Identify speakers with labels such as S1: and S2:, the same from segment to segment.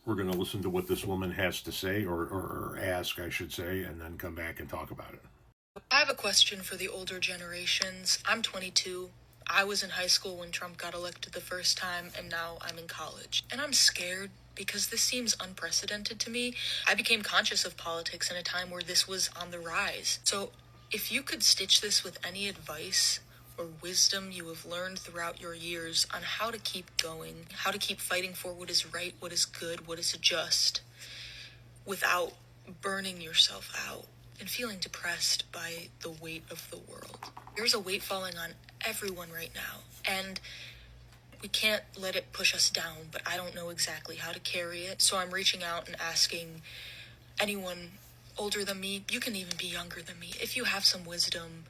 S1: We're going to listen to what this woman has to say, or ask, I should say, and then come back and talk about it.
S2: I have a question for the older generations. I'm 22. I was in high school when Trump got elected the first time, and now I'm in college. And I'm scared because this seems unprecedented to me. I became conscious of politics in a time where this was on the rise. So, if you could stitch this with any advice or wisdom you have learned throughout your years on how to keep going, how to keep fighting for what is right, what is good, what is just, without burning yourself out and feeling depressed by the weight of the world. There's a weight falling on everyone right now, and we can't let it push us down, but I don't know exactly how to carry it. So I'm reaching out and asking anyone older than me, you can even be younger than me, if you have some wisdom,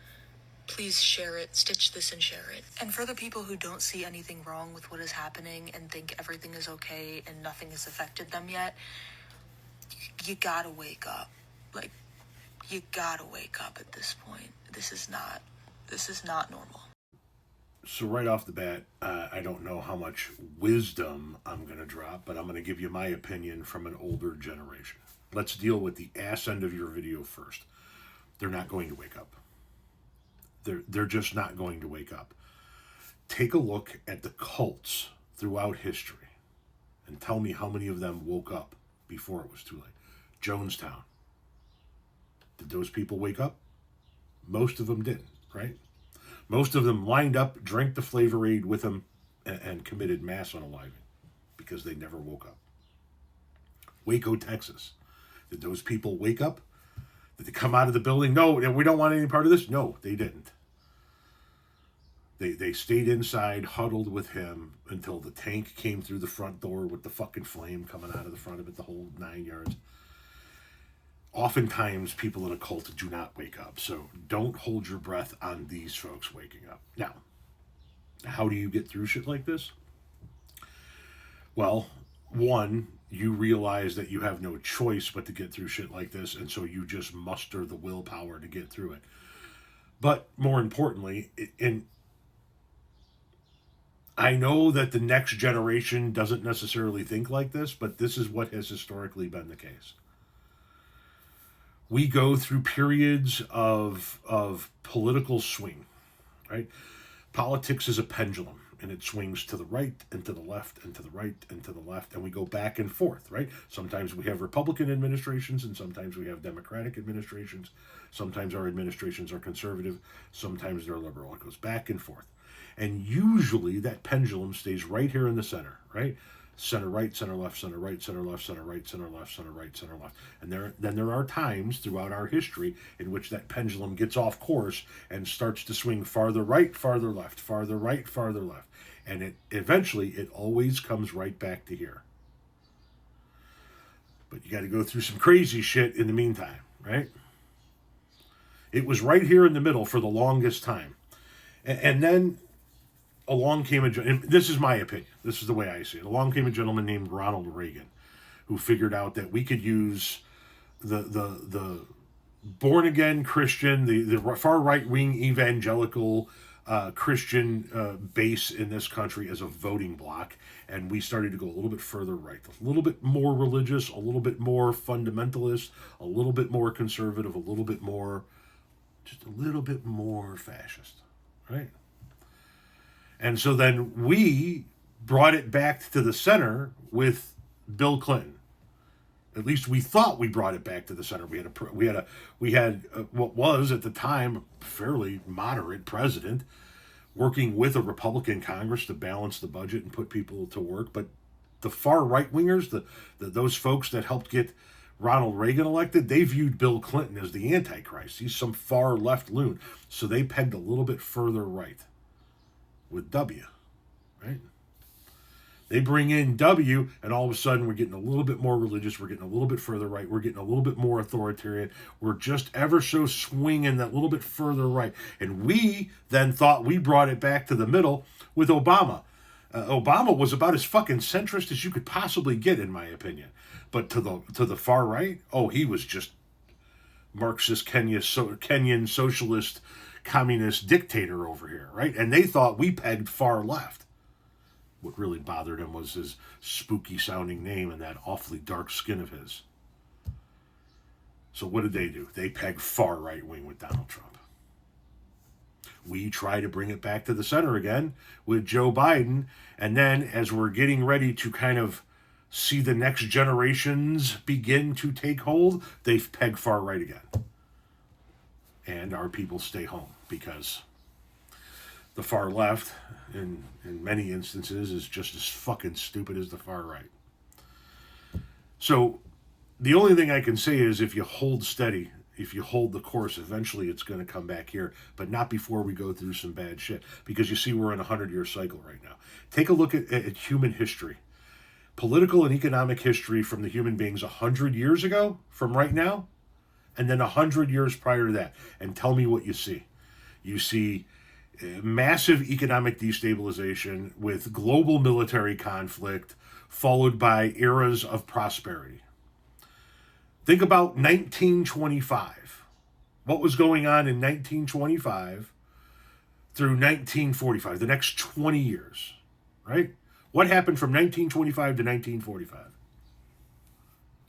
S2: please share it, stitch this and share it. And for the people who don't see anything wrong with what is happening and think everything is okay and nothing has affected them yet, you gotta wake up. Like, you gotta wake up at this point. This is not normal.
S1: So right off the bat, I don't know how much wisdom I'm going to drop, but I'm going to give you my opinion from an older generation. Let's deal with the ass end of your video first. They're not going to wake up. They're just not going to wake up. Take a look at the cults throughout history and tell me how many of them woke up before it was too late. Jonestown. Did those people wake up? Most of them didn't, right? Most of them lined up, drank the Flavor Aid with them, and committed mass unaliving because they never woke up. Waco, Texas. Did those people wake up? Did they come out of the building? No, we don't want any part of this. No, they didn't. They stayed inside, huddled with him until the tank came through the front door with the fucking flame coming out of the front of it, the whole 9 yards. Oftentimes, people in a cult do not wake up, so don't hold your breath on these folks waking up. Now, how do you get through shit like this? Well, one, you realize that you have no choice but to get through shit like this, and so you just muster the willpower to get through it. But more importantly, I know that the next generation doesn't necessarily think like this, but this is what has historically been the case. We go through periods of political swing, right? Politics is a pendulum, and it swings to the right and to the left and to the right and to the left, and we go back and forth, right? Sometimes we have Republican administrations, and sometimes we have Democratic administrations. Sometimes our administrations are conservative, sometimes they're liberal. It goes back and forth. And usually that pendulum stays right here in the center, right? Center right, center left, center right, center left, center right, center left, center right, center left. And then there are times throughout our history in which that pendulum gets off course and starts to swing farther right, farther left, farther right, farther left. And it always comes right back to here. But you got to go through some crazy shit in the meantime, right? It was right here in the middle for the longest time. And then along came and this is my opinion, this is the way I see it. Along came a gentleman named Ronald Reagan, who figured out that we could use the born again Christian, the far right wing evangelical Christian base in this country as a voting bloc, and we started to go a little bit further right, a little bit more religious, a little bit more fundamentalist, a little bit more conservative, just a little bit more fascist, right? And so then we brought it back to the center with Bill Clinton. At least we thought we brought it back to the center. We had what was at the time a fairly moderate president working with a Republican Congress to balance the budget and put people to work. But the far right wingers, those folks that helped get Ronald Reagan elected, they viewed Bill Clinton as the Antichrist. He's some far left loon. So they pegged a little bit further right with W, right? They bring in W, and all of a sudden we're getting a little bit more religious, we're getting a little bit further right, we're getting a little bit more authoritarian, we're just ever so swinging that little bit further right. And we then thought we brought it back to the middle with Obama. Obama was about as fucking centrist as you could possibly get, in my opinion. But to the far right, he was just Marxist Kenyan socialist communist dictator over here, right? And they thought we pegged far left. What really bothered him was his spooky sounding name and that awfully dark skin of his. So what did they do? They peg far right wing with Donald Trump. We try to bring it back to the center again with Joe Biden. And then as we're getting ready to kind of see the next generations begin to take hold, they peg far right again. And our people stay home because the far left, in many instances, is just as fucking stupid as the far right. So the only thing I can say is if you hold steady, if you hold the course, eventually it's going to come back here, but not before we go through some bad shit. Because you see, we're in a 100-year cycle right now. Take a look at human history. Political and economic history from the human beings 100 years ago, from right now, and then 100 years prior to that. And tell me what you see. You see massive economic destabilization with global military conflict, followed by eras of prosperity. Think about 1925. What was going on in 1925 through 1945, the next 20 years, right? What happened from 1925 to 1945?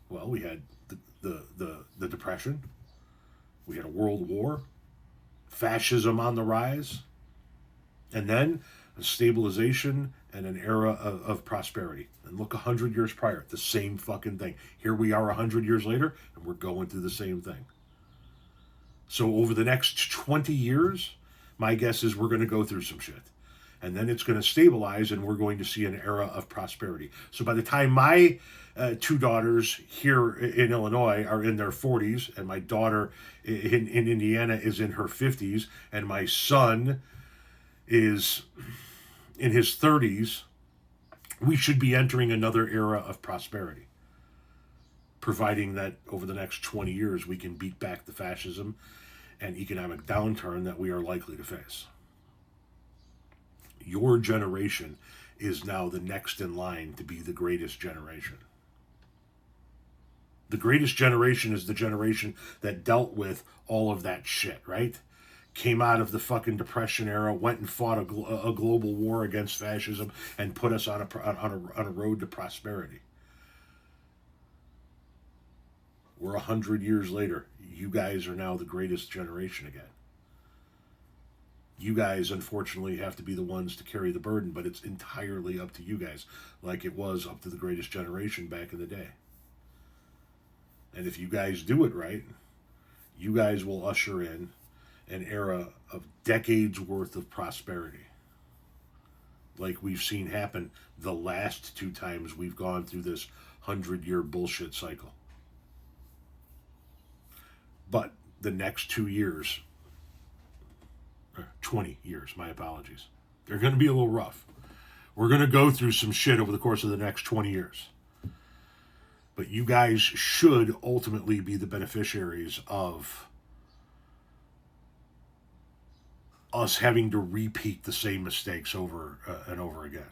S1: Well, we had the Depression. We had a world war. Fascism on the rise. And then a stabilization and an era of prosperity. And look 100 years prior, the same fucking thing. Here we are 100 years later, and we're going through the same thing. So over the next 20 years, my guess is we're going to go through some shit. And then it's going to stabilize, and we're going to see an era of prosperity. So by the time my two daughters here in Illinois are in their 40s, and my daughter in Indiana is in her 50s, and my son is in his 30s, we should be entering another era of prosperity, providing that over the next 20 years we can beat back the fascism and economic downturn that we are likely to face. Your generation is now the next in line to be the greatest generation. The greatest generation is the generation that dealt with all of that shit, right? Came out of the fucking Depression era, went and fought a global war against fascism, and put us on a road to prosperity. We're 100 years later. You guys are now the greatest generation again. You guys, unfortunately, have to be the ones to carry the burden, but it's entirely up to you guys, like it was up to the greatest generation back in the day. And if you guys do it right, you guys will usher in an era of decades worth of prosperity, like we've seen happen the last two times we've gone through this 100-year bullshit cycle. But the next 2 years, 20 years, my apologies, they're going to be a little rough. We're going to go through some shit over the course of the next 20 years. But you guys should ultimately be the beneficiaries of us having to repeat the same mistakes over and over again.